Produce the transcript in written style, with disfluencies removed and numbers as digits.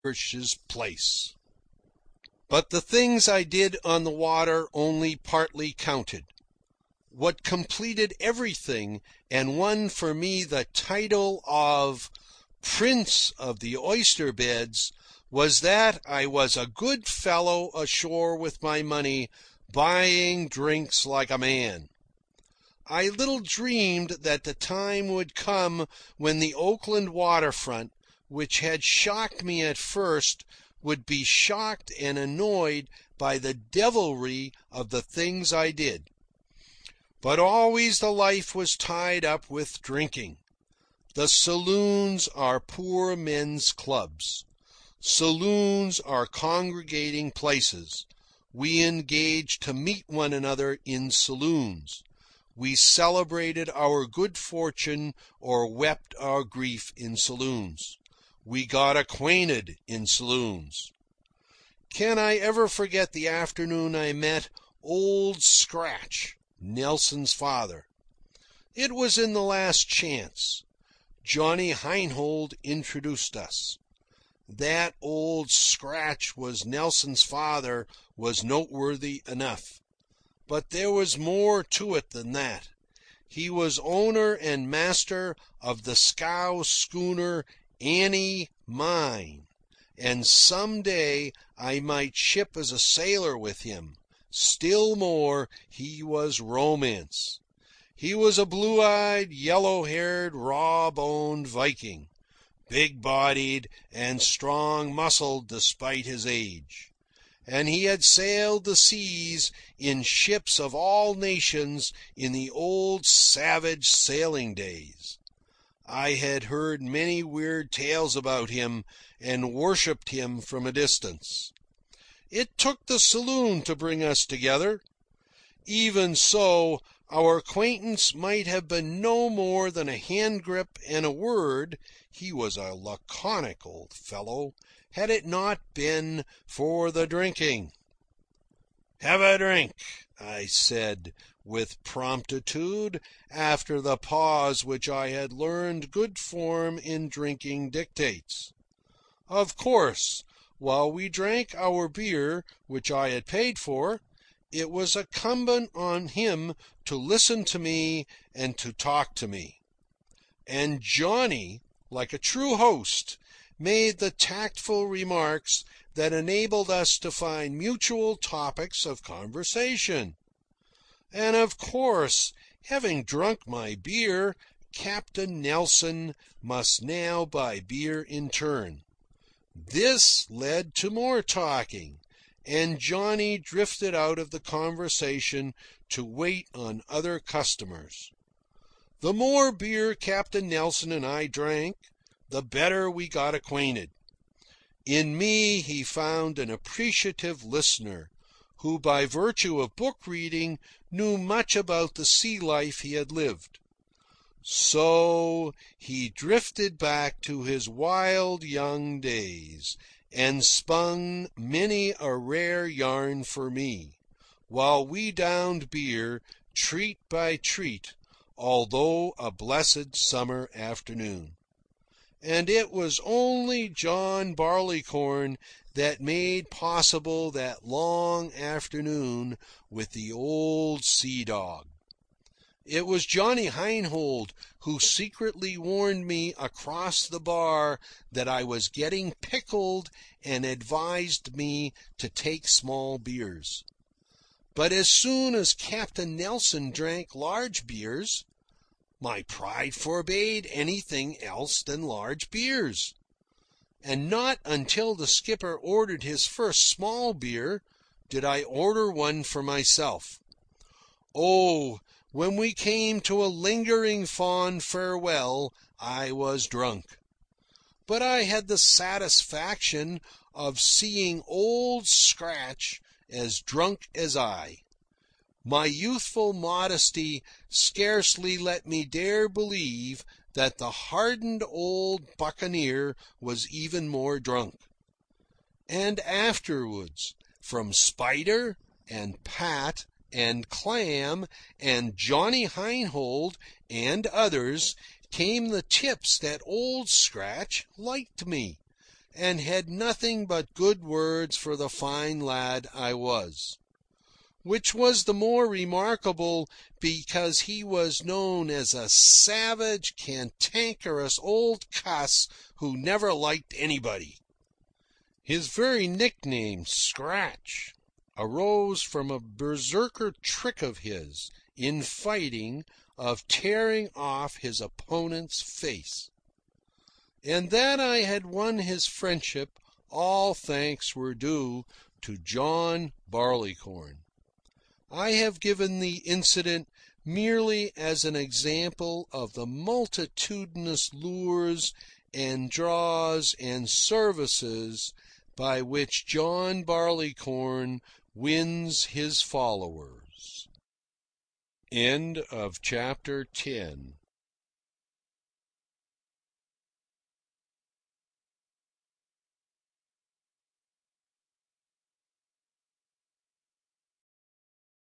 Irish's place. But the things I did on the water only partly counted. What completed everything and won for me the title of Prince of the Oyster Beds was that I was a good fellow ashore with my money, buying drinks like a man. I little dreamed that the time would come when the Oakland waterfront, which had shocked me at first, would be shocked and annoyed by the devilry of the things I did. But always the life was tied up with drinking. The saloons are poor men's clubs. Saloons are congregating places. We engaged to meet one another in saloons. We celebrated our good fortune or wept our grief in saloons. We got acquainted in saloons. Can I ever forget the afternoon I met Old Scratch, Nelson's father? It was in The Last Chance. Johnny Heinhold introduced us. That Old Scratch was Nelson's father was noteworthy enough. But there was more to it than that. He was owner and master of the scow schooner Annie Mine, and some day I might ship as a sailor with him. Still more, he was romance. He was a blue-eyed, yellow-haired, raw-boned Viking, big-bodied and strong-muscled despite his age. And he had sailed the seas in ships of all nations in the old savage sailing days. I had heard many weird tales about him and worshipped him from a distance. It took the saloon to bring us together. Even so, our acquaintance might have been no more than a hand grip and a word — he was a laconic old fellow — had it not been for the drinking. "Have a drink," I said, with promptitude, after the pause which I had learned good form in drinking dictates. Of course, while we drank our beer, which I had paid for, it was incumbent on him to listen to me and to talk to me. And Johnny, like a true host, made the tactful remarks that enabled us to find mutual topics of conversation. And of course, having drunk my beer, Captain Nelson must now buy beer in turn. This led to more talking, and Johnny drifted out of the conversation to wait on other customers. The more beer Captain Nelson and I drank, the better we got acquainted. In me he found an appreciative listener, who by virtue of book reading knew much about the sea life he had lived. So he drifted back to his wild young days, and spun many a rare yarn for me, while we downed beer, treat by treat, although a blessed summer afternoon. And it was only John Barleycorn that made possible that long afternoon with the old sea dog. It was Johnny Heinhold who secretly warned me across the bar that I was getting pickled and advised me to take small beers. But as soon as Captain Nelson drank large beers, my pride forbade anything else than large beers. And not until the skipper ordered his first small beer did I order one for myself. Oh, when we came to a lingering fond farewell, I was drunk. But I had the satisfaction of seeing Old Scratch as drunk as I. My youthful modesty scarcely let me dare believe that the hardened old buccaneer was even more drunk. And afterwards, from Spider and Pat and Clam and Johnny Heinhold and others, came the tips that Old Scratch liked me, and had nothing but good words for the fine lad I was. Which was the more remarkable because he was known as a savage, cantankerous old cuss who never liked anybody. His very nickname, Scratch, arose from a berserker trick of his, in fighting, of tearing off his opponent's face. And that I had won his friendship, all thanks were due to John Barleycorn. I have given the incident merely as an example of the multitudinous lures and draws and services by which John Barleycorn wins his followers. End of chapter 10.